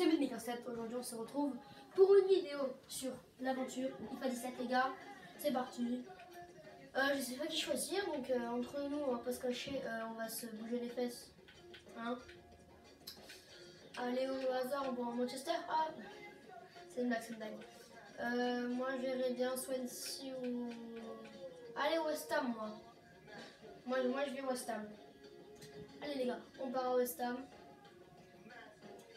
c'est Mika7. Aujourd'hui, on se retrouve pour une vidéo sur l'aventure FIFA 17, les gars. C'est parti. Je sais pas qui choisir, donc entre nous, on va pas se cacher, on va se bouger les fesses. Hein, aller au hasard, on va en Manchester. Ah, c'est une blague, c'est une blague. Moi, je verrais bien Swansea ou. Allez, West Ham, moi. Moi, je vais West Ham. Allez, les gars, on part à West Ham.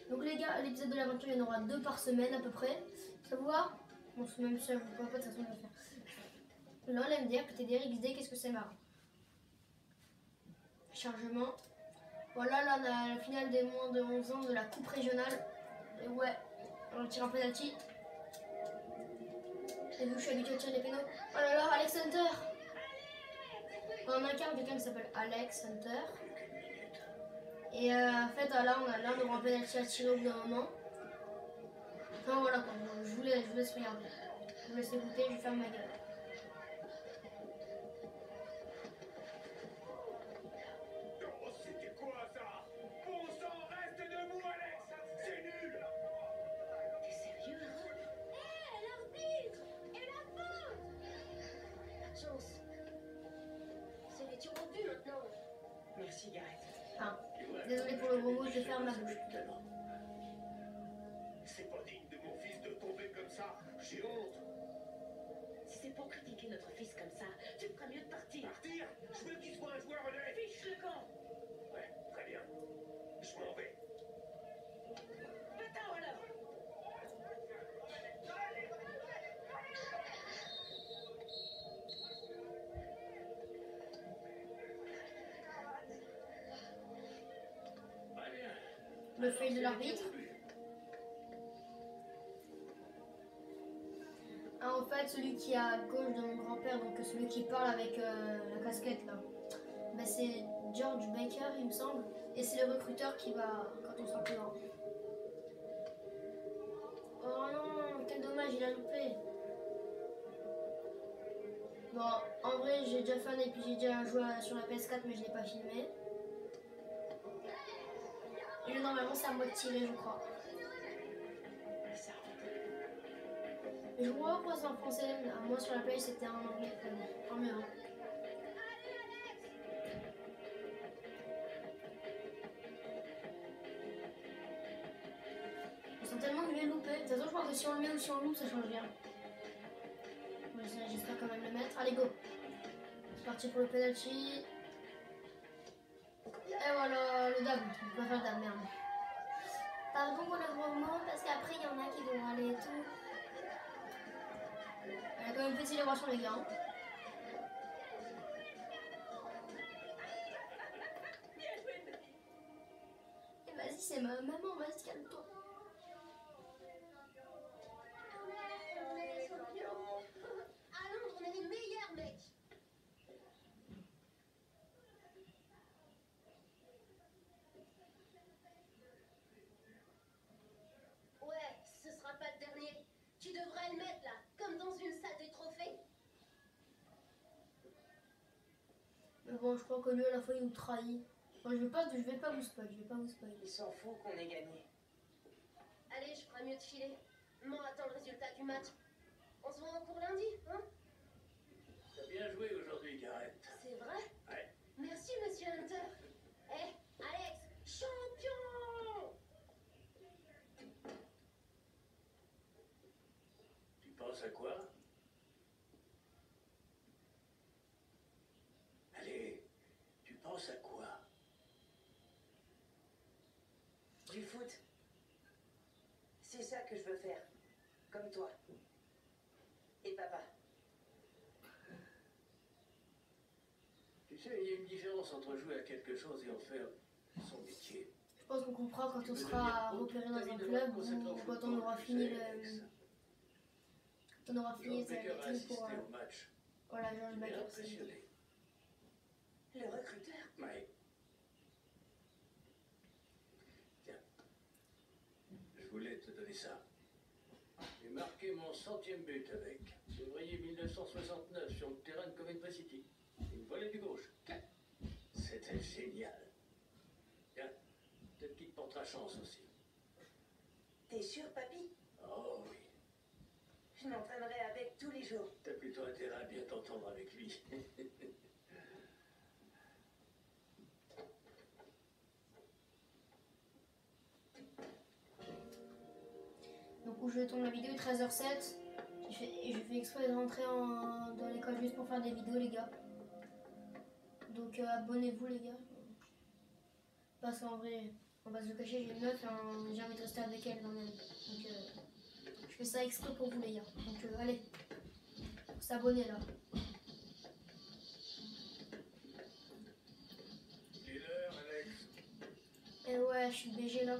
Donc les gars, l'épisode de l'aventure, il y en aura 2 par semaine à peu près. Ça vous va? Bon, même si ça vous va pas, de toute façon, je vais faire. Là, LMDR, PTDR, XD, qu'est-ce que c'est marrant? Chargement. Voilà, là, on a la finale des moins de 11 ans de la coupe régionale. Et ouais, on tire un penalty. Et vous, je suis habitué à tirer les pénaux. Oh là là, Alex Hunter! On incarne quelqu'un qui s'appelle Alex Hunter. Et en fait, là, on aura un penalty à tirer au bout d'un moment. Enfin voilà quoi, je vous laisse regarder. Je vous laisse écouter, je vais fermer ma gueule. Oh, c'était quoi ça? Bon sang, reste debout, Alex! C'est nul! T'es sérieux, hein? Hé, l'arbitre! Et la faute! Pas de chance. C'est les tirs au but maintenant. Merci, Gareth. Enfin, désolé pour le gros mot, je vais fermer ma bouche. C'est pas digne de mon fils de tomber comme ça. J'ai honte. Si c'est pour critiquer notre fils comme ça, tu feras mieux de partir. Partir? Je veux qu'il soit un joueur honnête. Fiche le camp! Ouais, très bien. Je m'en vais. Va-t'en alors! Très bien. Le fail de l'arbitre. Ah, en fait, celui qui est à gauche de mon grand-père, donc celui qui parle avec la casquette là, ben, c'est George Baker, il me semble. Et c'est le recruteur qui va quand on sera plus grand. Oh non, quel dommage, il a loupé. Bon, en vrai, j'ai déjà fait un épisode, j'ai déjà joué sur la PS4, mais je l'ai pas filmé. Et normalement, c'est à moi de tirer, je crois. Je vois pourquoi c'est en français. Moi, sur la play, c'était en anglais. Tant mieux. Hein. Je sens tellement que je vais louper. De toute façon, je crois que si on le met ou si on le loupe, ça change rien. J'espère quand même le mettre. Allez, go. C'est parti pour le penalty. Et voilà, le dab. Je peux pas faire le dab, merde. Pardon pour le gros mot, parce qu'après, il y en a qui vont râler et tout. Elle a quand même fait célébration, les gars. Hein. Et vas-y, c'est ma maman, vas-y, calme-toi. On est des champions! À Londres, on est les meilleurs, mec! Ouais, ce sera pas le dernier. Tu devrais le mettre là, comme dans une salle des trophées. Mais bon, je crois que lui, à la fois, il nous trahit. Moi, je vais pas vous spoil, Il s'en fout qu'on ait gagné. Allez, je ferai mieux de filer. Moi, attends le résultat du match. On se voit en cours lundi, hein? T'as bien joué aujourd'hui, Gareth. C'est vrai? Ouais. Merci, monsieur Hunter. Eh, Alex, champion! Tu penses à quoi? Allez, tu penses à quoi? Du foot. C'est ça que je veux faire. Comme toi. Et papa. Tu sais, il y a une différence entre jouer à quelque chose et en faire son métier. Je pense qu'on comprendra quand on sera repéré dans un club ou quand on aura fini le. Quand on aura fini George Baker a tout assisté pour. au match. Voilà, George Il m'a Baker. impressionné. Le recruteur. Ouais. Tiens. Je voulais te donner ça. J'ai marqué mon 100e but avec. Février 1969 sur le terrain de Coventry City. Une volée du gauche. C'était génial. Tiens, peut-être qu'il te portera chance aussi. T'es sûr, papy? Oh oui, Je m'entraînerai avec tous les jours. t'as plutôt intérêt à bien t'entendre avec lui. Donc où je tourne la vidéo 13h07. Je fais exprès de rentrer dans l'école juste pour faire des vidéos les gars. Donc abonnez-vous les gars. Parce qu'en vrai, on va se le cacher, j'ai une meuf et j'ai envie de rester avec elle quand même. Donc je fais ça exprès pour vous les gars. Donc allez, faut s'abonner là. Il est l'heure, Alex. Et ouais, je suis BG là.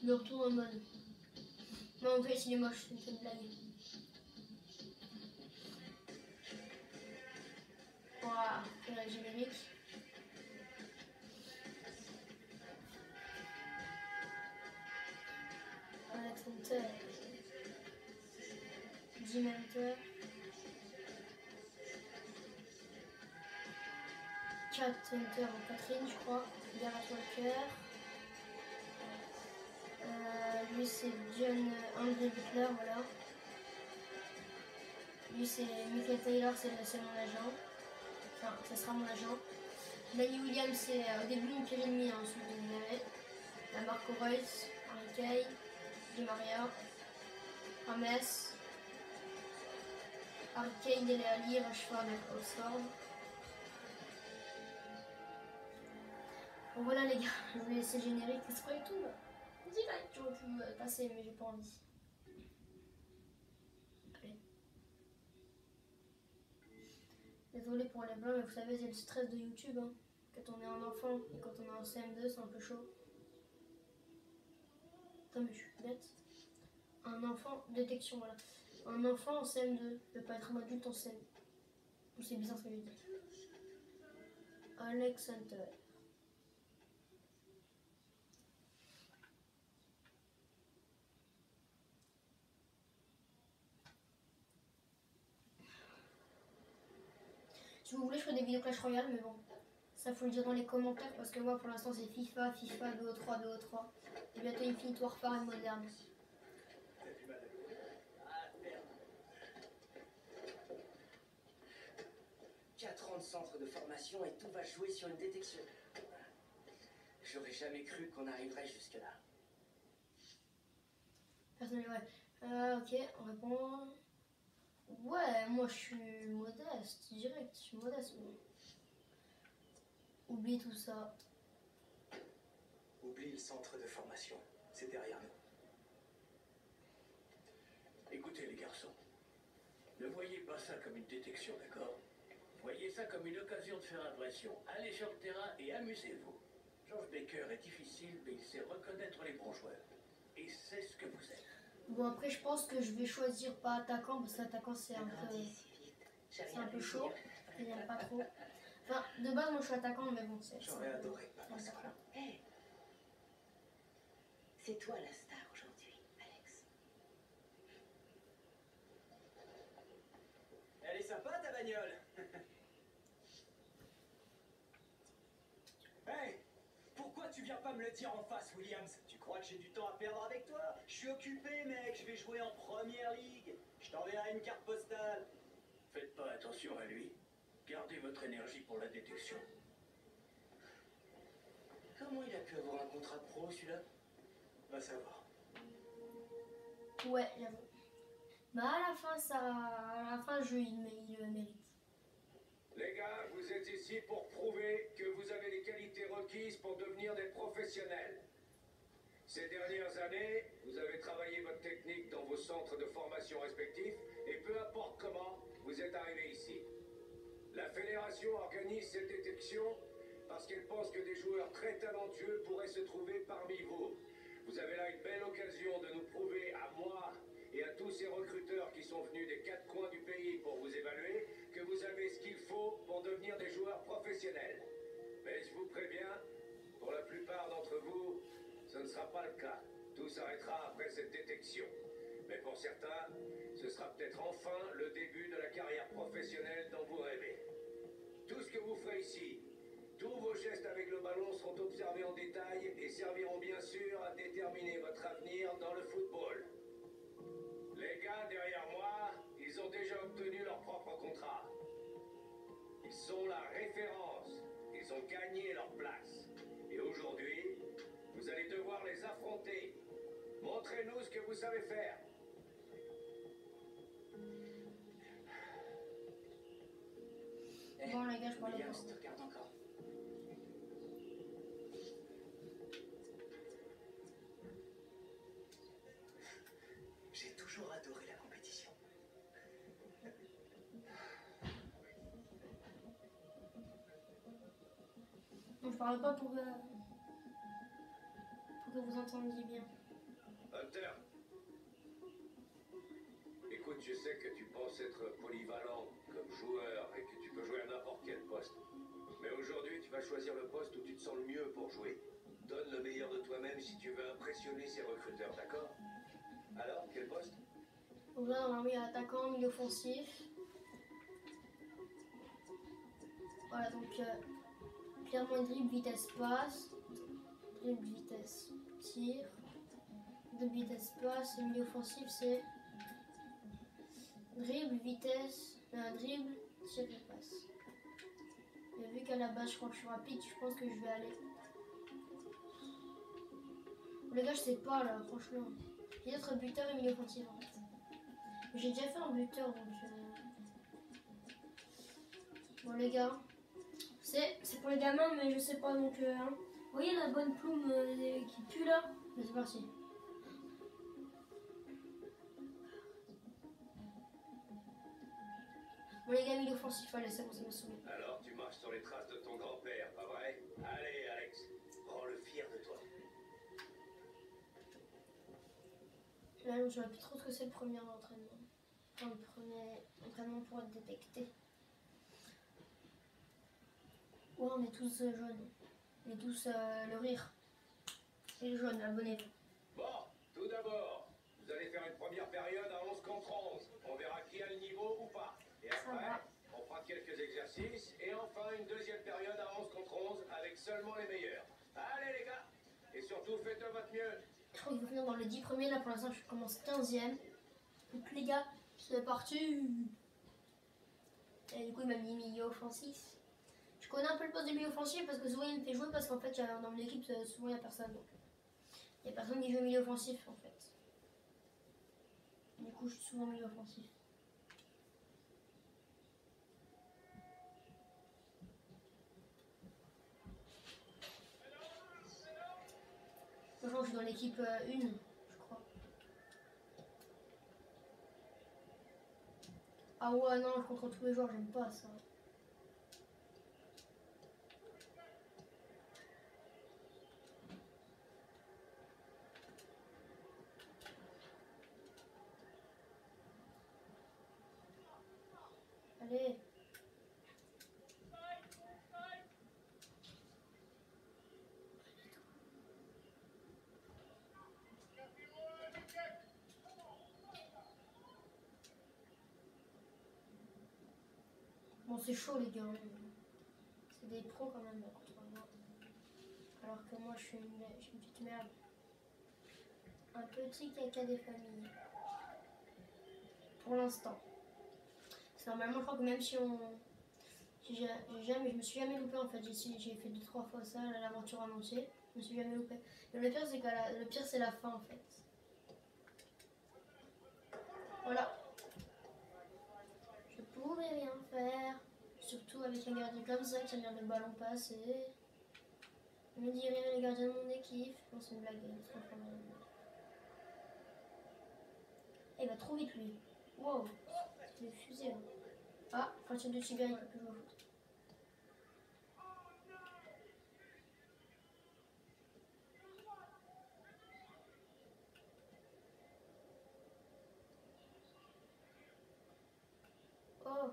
Je me retourne en mode. Non, en fait, il est moche, c'est une blague. Voilà, faire le générique. Alex Hunter. Jim Hunter. Cat Hunter ou Catherine, je crois. Gareth Walker. Lui c'est John André Butler, voilà. Lui c'est Michael Taylor, c'est mon agent. Enfin, ça sera mon agent. Danny Williams c'est au début une pire ennemie, hein, ensuite vous verrez. La Marco Royce, Harry Kay, Di Maria, Rames, Harry Kay, Dele Alli, Rashford et Oxford. Bon voilà les gars, je vais laisser le générique, c'est pas du tout là. Direct, j'aurais pu passer mais j'ai pas envie. Allez. Désolé pour les blancs mais vous savez c'est le stress de YouTube hein. Quand on est un enfant et quand on est en CM2 c'est un peu chaud. Putain mais je suis bête. Un enfant, détection voilà. Un enfant en CM2 ne peut pas être un adulte en CM. C'est bizarre ce que j'ai dit. Alex Hunter. Si vous voulez, je ferai des vidéos Clash Royale, mais bon, ça faut le dire dans les commentaires parce que moi pour l'instant c'est FIFA, 2-3, 2-3. Et bientôt Infinite Warfare et Modern. Quatre ans de centre de formation et tout va jouer sur une détection. J'aurais jamais cru qu'on arriverait jusque-là. Personne, ouais. Ok, on répond. Ouais, moi je suis modeste, direct, je suis modeste. Moi. Oublie tout ça. Oublie le centre de formation, c'est derrière nous. Écoutez les garçons, ne voyez pas ça comme une détection, d'accord? Voyez ça comme une occasion de faire impression. Allez sur le terrain et amusez-vous. George Baker est difficile, mais il sait reconnaître les bons joueurs. Et c'est ce que vous êtes. Bon après je pense que je vais choisir pas attaquant parce qu'attaquant c'est un peu chaud. Je n'aime pas trop. Enfin de base moi je suis attaquant mais bon c'est. J'aurais adoré pas Voilà. ça. Hey. C'est toi la star aujourd'hui, Alex. Elle est sympa ta bagnole. Hey, pourquoi tu viens pas me le dire en face, Williams? Tu crois que j'ai du temps à perdre avec toi? Je suis occupé, mec, je vais jouer en première ligue. Je t'enverrai une carte postale. Faites pas attention à lui. Gardez votre énergie pour la détection. Comment il a pu avoir un contrat pro, celui-là? Va savoir. Ouais, j'avoue. Mais à la fin, il le mérite. Les gars, vous êtes ici pour prouver que vous avez les qualités requises pour devenir des professionnels. Ces dernières années, vous avez travaillé votre technique dans vos centres de formation respectifs et peu importe comment, vous êtes arrivés ici. La fédération organise cette détection parce qu'elle pense que des joueurs très talentueux pourraient se trouver parmi vous. Vous avez là une belle occasion de nous prouver à moi et à tous ces recruteurs qui sont venus des quatre coins du pays pour vous évaluer que vous avez ce qu'il faut pour devenir des joueurs professionnels. Mais je vous préviens, pour la plupart d'entre vous, ce ne sera pas le cas. Tout s'arrêtera après cette détection. Mais pour certains, ce sera peut-être enfin le début de la carrière professionnelle dont vous rêvez. Tout ce que vous ferez ici, tous vos gestes avec le ballon seront observés en détail et serviront bien sûr à déterminer votre avenir regarde dans le football. Les gars derrière moi, ils ont déjà obtenu leur propre contrat. Ils sont la référence. Ils ont gagné leur place. Et aujourd'hui, vous allez devoir les affronter. Montrez-nous ce que vous savez faire. Bon les gars, je parle Williams, pas. te regarde encore. J'ai toujours adoré la compétition. Bon, je parle pas pour que vous entendiez bien. Hunter. Écoute, je sais que tu penses être polyvalent comme joueur et que tu peux jouer à n'importe quel poste. Mais aujourd'hui, tu vas choisir le poste où tu te sens le mieux pour jouer. Donne le meilleur de toi-même si tu veux impressionner ces recruteurs, d'accord? Alors, quel poste? Donc là, normalement, il y a attaquant, milieu offensif. Voilà, donc clairement dribble, vitesse, passe. Dribble, vitesse, tir. Dribble, vitesse, passe. Et milieu offensif, c'est dribble, vitesse, dribble, tir et passe. Et vu qu'à la base, je crois que je suis rapide, je pense que je vais aller. Les gars, je sais pas là, franchement. J'ai d'être buteur et milieu offensif en fait. J'ai déjà fait un buteur donc. Bon les gars, c'est pour les gamins mais je sais pas donc. Hein. Vous voyez la bonne plume qui pue là? Mais c'est parti. Bon les gars, milieu offensif, allez c'est bon, ça m'a saoulé. Alors, tu marches sur les traces de ton grand-père, pas vrai? Allez, Alex, rends-le fier de toi. Là, je vois plus trop ce que c'est le premier entraînement. Enfin, le premier entraînement pour être détecté. Ouais, on est tous jaunes. On est tous le rire. Et le jaune, abonnez-vous. Bon, tout d'abord, vous allez faire une première période à 11 contre 11. On verra qui a le niveau ou pas. Et Ça après, va. on fera quelques exercices. Et enfin, une deuxième période à 11 contre 11 avec seulement les meilleurs. Allez les gars. Et surtout, faites de votre mieux. Je crois qu'il faut finir dans les 10 premiers. Là, pour l'instant, je commence 15e. Donc, les gars, c'est parti. Et du coup, il m'a mis milieu offensif. Je connais un peu le poste de milieu offensif parce que souvent, il me fait jouer parce qu'en fait, dans mon équipe, souvent, il n'y a personne. Donc, il n'y a personne qui joue milieu offensif, en fait. Du coup, je suis souvent milieu offensif. Franchement, je suis dans l'équipe 1, je crois. Ah ouais, non, je contrôle tous les joueurs, j'aime pas ça. Allez. Bon, c'est chaud les gars. C'est des pros quand même contre moi. Alors que moi, je suis une petite merde. Un petit caca des familles. Pour l'instant. Parce que normalement, je crois que même si on... je me suis jamais loupé en fait. J'ai fait 2-3 fois ça, l'aventure en entier. Je me suis jamais loupé. Mais le pire, c'est que le pire, c'est la fin en fait. Voilà. Je pourrais rien faire. Surtout avec un gardien comme ça qui regarde le ballon passer. Je me dis rien les gardiens de mon équipe. Non, c'est une blague. Il va trop vite lui. Wow. C'est des fusées. Hein. Ah, quand de Tibia, il peut plus jouer au foot. Oh.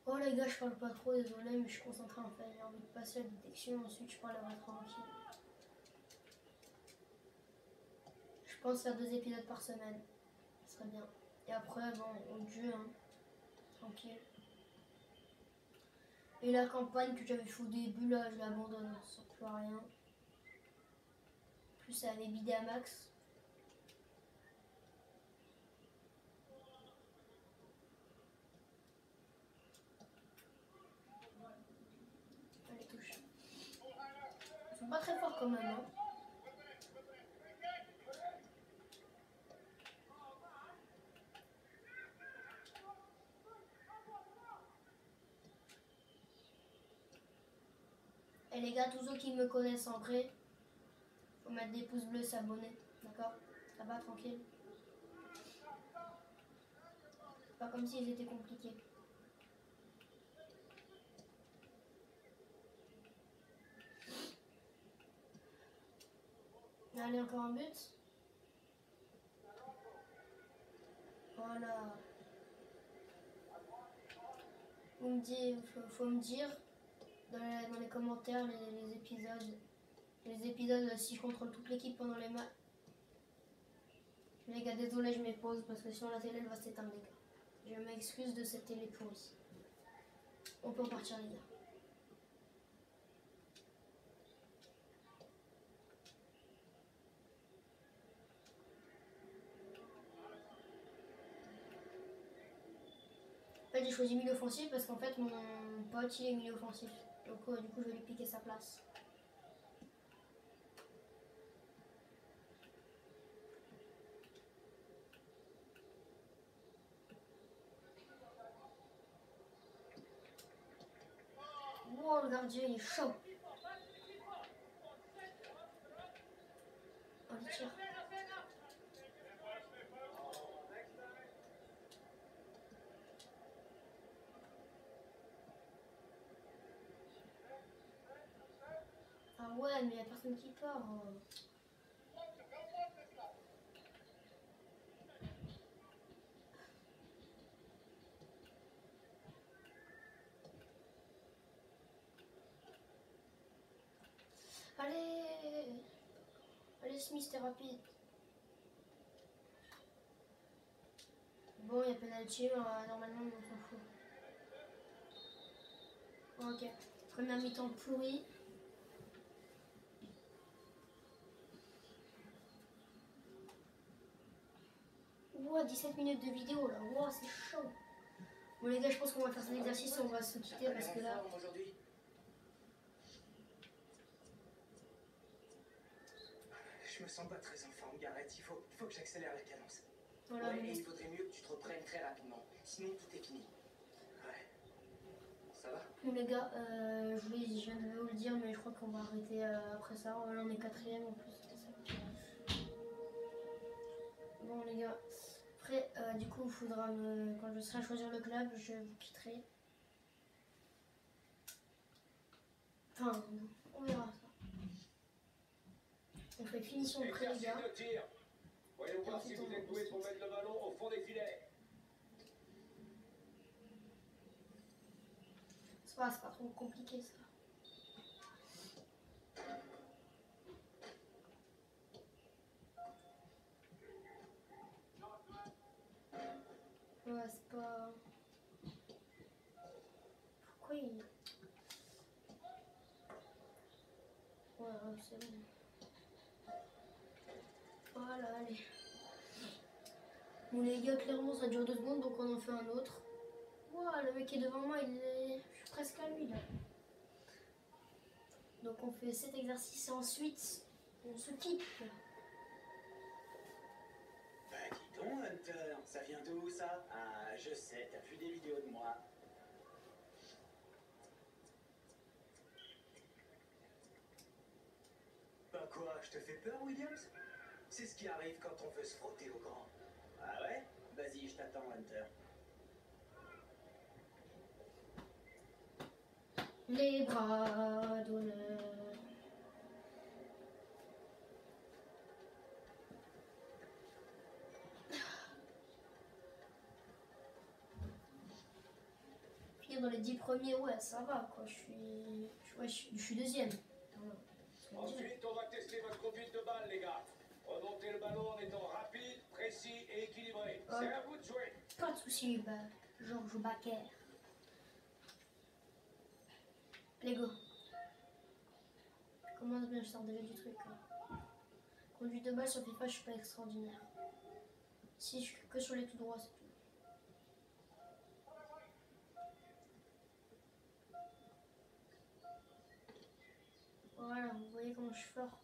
Oh les gars, je parle pas trop, désolé, mais je suis concentrée en fait. J'ai envie de passer la détection, ensuite je parle à votre tranquille. Je pense faire 2 épisodes par semaine. Ce serait bien. Et après, bon, au jeu, hein. Tranquille. Et la campagne que j'avais fait au début, là, je l'abandonne. Ça ne sert plus à rien. En plus, plus, ça avait bidé à max. Allez, touche. Ils sont pas très forts quand même. Hein. Et les gars, tous ceux qui me connaissent en vrai, faut mettre des pouces bleus, s'abonner. D'accord? Ça va, tranquille. Pas comme s'ils étaient compliqués. Allez, encore un but. Voilà. Faut me dire dans les commentaires les épisodes si je contrôle toute l'équipe pendant les matchs. Les gars, désolé, je m'épose parce que sinon la télé elle va s'éteindre, les gars. Je m'excuse de cette télé pourrie. On peut partir, les gars. En fait, j'ai choisi milieu offensif parce qu'en fait, mon pote il est milieu offensif. Donc, du coup, je vais lui piquer sa place. Wow, le gardien il est chaud. Oh, il tire. Ah ouais, mais il n'y a personne qui part. Allez, allez Smith, t'es rapide. Bon, il y a penalty, normalement on s'en fout. Ok, première mi-temps pourrie. Wow, 17 minutes de vidéo là, wow, c'est chaud. Bon les gars, je pense qu'on va faire cet exercice et on va se quitter parce que là... Je me sens pas très en forme, Gareth. Il faut que j'accélère la cadence. Voilà, Ouais, et il faudrait mieux que tu te reprennes très rapidement. Sinon, tout est fini. Ouais. Ça va? Bon les gars, je viens de vous le dire, mais je crois qu'on va arrêter après ça. Là, on est quatrième en plus. Bon les gars, après, du coup, il faudra quand je serai à choisir le club, je vous quitterai. Enfin, on verra ça. On fait finition de près les gars. Voyons voir si vous êtes doués pour mettre le ballon au fond des filets. C'est pas trop compliqué ça. Ouais, c'est pas... Pourquoi il... Ouais, c'est bon. Voilà, allez. Bon les gars, clairement ça dure 2 secondes, donc on en fait un autre. Wow, le mec qui est devant moi, je suis presque à lui là. Donc on fait cet exercice et ensuite on se quitte. Bah dis donc, Hunter, ça vient d'où ça? Ah, je sais, t'as vu des vidéos de moi. Bah quoi, je te fais peur, Williams? C'est ce qui arrive quand on veut se frotter au grand. Ah ouais? Vas-y, je t'attends, Hunter. Les bras d'honneur. Finir dans les 10 premiers, ouais, ça va quoi. Je suis deuxième. Voilà. Ensuite, on va tester votre conduite de balle, les gars. Remontez le ballon en étant rapide, précis et équilibré. C'est à vous de jouer. Pas de soucis, bah, Georges Baker. Allez, go. Commence bien, je sors déjà du truc. Quoi. conduite de base sur FIFA, je suis pas extraordinaire. Si je suis que sur les tout droits, c'est tout. Voilà, vous voyez comment je suis fort.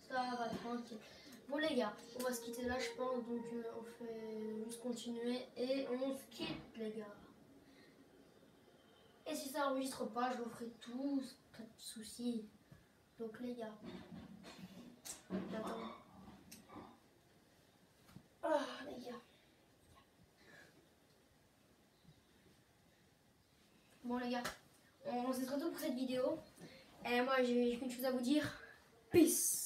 Ça va, tranquille. Bon les gars, on va se quitter là je pense, donc on fait juste continuer et on se quitte les gars. Et si ça enregistre pas, je le ferai tout, pas de soucis. Donc les gars, attends. Ah les gars. Bon les gars, on se retrouve pour cette vidéo. Et moi j'ai qu'une chose à vous dire. Peace.